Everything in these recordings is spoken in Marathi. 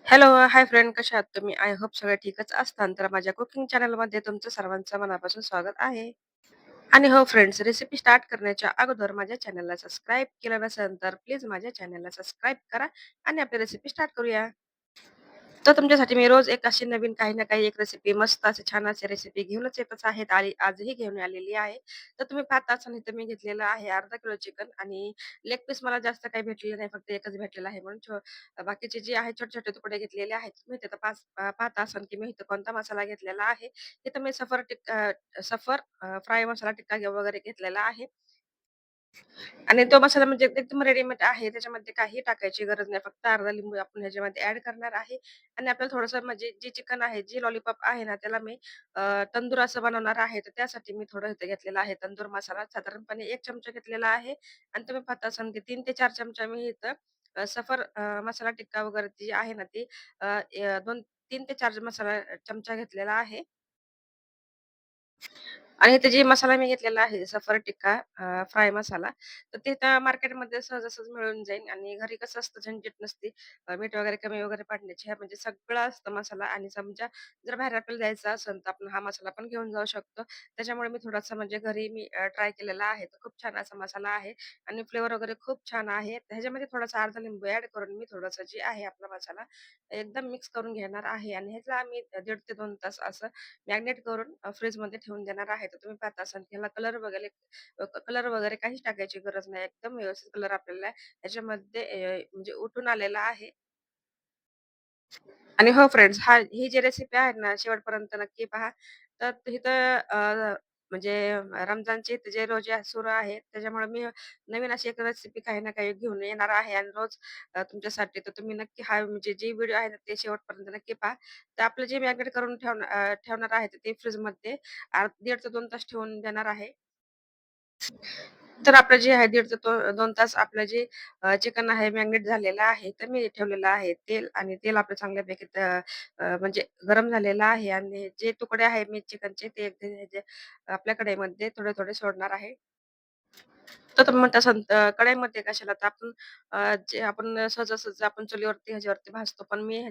हॅलो, हाय फ्रेंड कशा आहात तुम्ही? आय होप सगळे ठीकच असताल. तर माझ्या कुकिंग चॅनलमध्ये तुमचं सर्वांचं मनापासून स्वागत आहे. आणि हो फ्रेंड्स, रेसिपी स्टार्ट करण्याच्या अगोदर माझ्या चॅनलला सबस्क्राईब केलं नसेल तर प्लीज माझ्या चॅनलला सबस्क्राईब करा आणि आपली रेसिपी स्टार्ट करूया. तर तुमच्यासाठी मी रोज एक अशी नवीन काही ना काही एक रेसिपी मस्त अशी छान अशी रेसिपी घेऊनच येतच आहेत आणि आजही घेऊन आलेली आहे. तर तुम्ही पाहता असाल इथं मी घेतलेलं आहे अर्धा किलो चिकन आणि लेग पीस मला जास्त काही भेटलेलं नाही, फक्त एकच भेटलेला आहे म्हणून बाकीचे जे आहे छोटे-छोटे तुकडे घेतलेले आहेत. तुम्ही तिथं पाहता असाल की मी इथं कोणता मसाला घेतलेला आहे. इथं मी सफर फ्राय मसाला टिक्का वगैरे घेतलेला आहे. आणि तो मसाला म्हणजे एकदम रेडीमेड आहे. त्याच्यामध्ये काही टाकायची गरज नाही. फक्त अर्धा लिंबू आपण ह्याच्यामध्ये ॲड करणार आहे आणि आपल्याला थोडंसं म्हणजे जे चिकन आहे, जे लॉलीपॉप आहे ना, त्याला मी तंदूर असं बनवणार आहे. तर त्यासाठी मी थोडं इथं घेतलेला आहे तंदूर मसाला. साधारणपणे 1 चमचा घेतलेला आहे आणि तुम्ही पाहता असाल की 3 ते 4 चमचा मी इथं सफर मसाला टिक्का वगैरे जी आहे ना, ती 3 ते 4 चमचा घेतलेला आहे. आणि इथे जे मसाला मी घेतलेला आहे सफर टिक्का फ्राय मसाला, तर ते तर मार्केटमध्ये सहजासहजी मिळून जाईल आणि घरी कसं असतं झंझट नसते. मीठ वगैरे कमी वगैरे पाडण्याची ह्या म्हणजे सगळं असतं मसाला आणि समजा जर बाहेर आपल्याला जायचं असेल, तर आपण हा मसाला पण घेऊन जाऊ शकतो. त्याच्यामुळे मी थोडासा म्हणजे घरी मी ट्राय केलेला आहे. तर खूप छान असा मसाला आहे आणि फ्लेवर वगैरे खूप छान आहे. ह्याच्यामध्ये थोडासा अर्धा लिंबू ॲड करून मी थोडंसं जे आहे आपला मसाला एकदम मिक्स करून घेणार आहे आणि ह्याला आम्ही 1.5 ते 2 तास असं मॅग्नेट करून फ्रिजमध्ये ठेवून देणार आहे. तर तुम्ही पाहत असाल की ह्याला कलर वगैरे काहीच टाकायची गरज नाही. एकदम व्यवस्थित कलर आपल्याला ह्याच्यामध्ये म्हणजे उठून आलेला आहे. आणि हो फ्रेंड्स, ही जी रेसिपी आहे ना, शेवटपर्यंत नक्की पहा. तर इथं म्हणजे रमजानचे इथे जे रोजे सुरू आहेत, त्याच्यामुळे मी नवीन अशी एक रेसिपी काही ना काही घेऊन येणार आहे आणि रोज तुमच्यासाठी. तर तुम्ही नक्की हा म्हणजे जे व्हिडिओ आहे ना, ते शेवटपर्यंत नक्की पहा. तर आपलं जे मॅरिनेट करून ठेवणार आहे, तर ते फ्रिजमध्ये 1.5 ते 2 तास ठेवून देणार आहे. तर आपलं जे आहे 1.5 ते 2 तास आपलं जे चिकन आहे मॅरिनेट झालेलं आहे. तर मी ठेवलेलं आहे तेल आणि तेल आपलं चांगल्यापैकी म्हणजे गरम झालेलं आहे आणि जे तुकडे आहे मी चिकनचे ते अगदी ह्याचे आपल्या कढईमध्ये थोडे-थोडे सोडणार आहे. तर तुम्ही म्हणता असाल कढईमध्ये कशाला तर आपण जे आपण सहजासहजी आपण चुलीवरती ह्याच्यावरती भाजतो. पण मी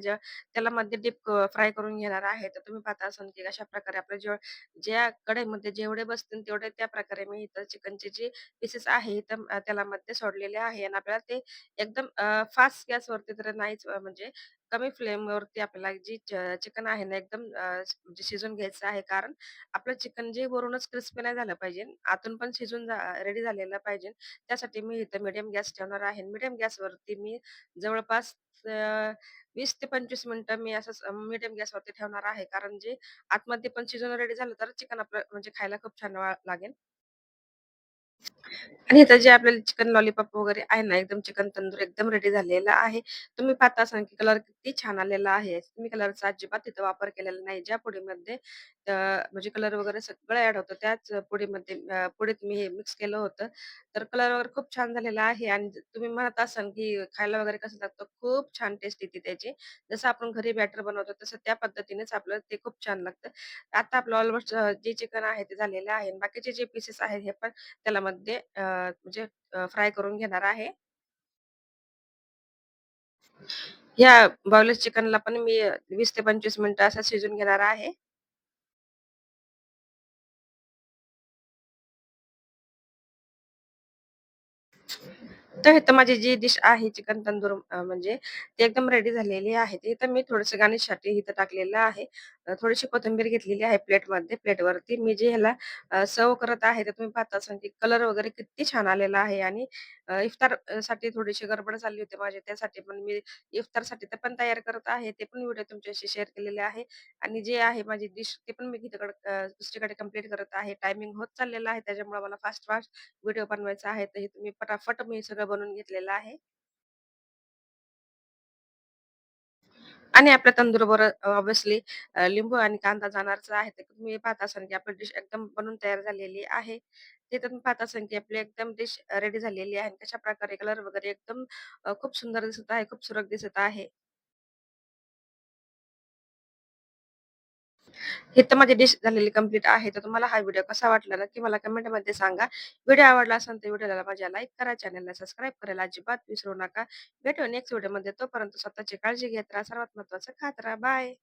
तेलामध्ये डीप फ्राय करून घेणार आहे. तर तुम्ही पाहता असाल की कशाप्रकारे आपल्या ज्या कढईमध्ये जेवढे बसतील तेवढे त्या प्रकारे मी इथं चिकनचे जे पीसेस आहे इथं तेलामध्ये सोडलेले आहे आणि आपल्याला ते एकदम फास्ट गॅसवरती तर नाहीच म्हणजे कमी फ्लेमवरती आपल्याला जी चिकन आहे ना एकदम म्हणजे शिजवून घ्यायचं आहे. कारण आपलं चिकन जे वरूनच क्रिस्पी नाही झालं पाहिजे, आतून पण शिजून रेडी झालेलं पाहिजे. त्यासाठी मी इथं मीडियम गॅस ठेवणार आहे. मीडियम गॅसवरती मी जवळपास 20 ते 25 मिनिटं मी असंच मीडियम गॅसवरती ठेवणार आहे. कारण जे आतमध्ये पण शिजून रेडी झालं तर चिकन आपलं म्हणजे खायला खूप छान लागेल. आणि इथं जे आपल्याला चिकन लॉलीपॉप वगैरे आहे ना, एकदम चिकन तंदूर एकदम रेडी झालेला आहे. तुम्ही पाहता असाल की कलर किती छान आलेला आहे. मी कलरचा अजिबात तिथं वापर केलेला नाही. ज्या पुडीमध्ये म्हणजे कलर वगैरे सगळं ॲड होतं त्याच पुडीत मी हे मिक्स केलं होतं. तर कलर वगैरे खूप छान झालेला आहे आणि तुम्ही म्हणत असाल की खायला वगैरे कसं लागतं, खूप छान टेस्ट येते त्याची. जसं आपण घरी बॅटर बनवतो तसं त्या पद्धतीनेच आपलं ते खूप छान लागतं. आता आपलं ऑलमोस्ट जे चिकन आहे ते झालेलं आहे आणि बाकीचे जे पीसेस आहेत हे पण तेलामध्ये म्हणजे फ्राय करून घेणार आहे. ह्या बॉयलर चिकनला पण मी 20 ते 25 मिनिटं असं शिजून घेणार आहे. तर इथं माझी जी डिश आहे चिकन तंदूर म्हणजे ती एकदम रेडी झालेली आहे. ती इथं मी थोडंसं गार्निशसाठी इथं टाकलेलं आहे. थोडीशी कोथिंबीर घेतलेली आहे प्लेटवरती. मी जे ह्याला सर्व्ह करत आहे, तर तुम्ही पाहता असाल की कलर वगैरे किती छान आलेला आहे आणि साठी थोडीशी गडबड झाली होती माझी. त्यासाठी पण मी इफ्तारसाठी ते पण तयार करत आहे. ते पण व्हिडिओ तुमच्याशी शेअर केलेले आहे आणि जे आहे माझी डिश ते पण मी दुसरीकडे कंप्लीट करत आहे. टायमिंग होत चाललेला आहे. त्याच्यामुळे मला फास्ट व्हिडिओ बनवायचा आहे. तर हे तुम्ही पटापट मी सगळं बनवून घेतलेलं आहे. आणि आपल्या तंदुरीवर ऑब्व्हियसली लिंबू आणि कांदा जाणारच आहे. तर तुम्ही पाहत असाल की आपली डिश एकदम बनून तयार झालेली आहे. ते तुम्ही पाहत असाल की आपली एकदम डिश रेडी झालेली आहे. कशाप्रकारे कलर वगैरे एकदम खूप सुंदर दिसत आहे, खूप सुरेख दिसत आहे. ही तर माझी डिश झालेली कंप्लीट आहे. तर तुम्हाला हा व्हिडिओ कसा वाटला नक्की मला कमेंटमध्ये सांगा. व्हिडिओ आवडला असेल तर व्हिडिओला माझ्या लाईक करा, चॅनलला सबस्क्राईब करायला अजिबात विसरू नका. भेटू नेक्स्ट व्हिडिओमध्ये. तोपर्यंत स्वतःची काळजी घेत राहा. सर्वात महत्त्वाचं खात राहा. बाय.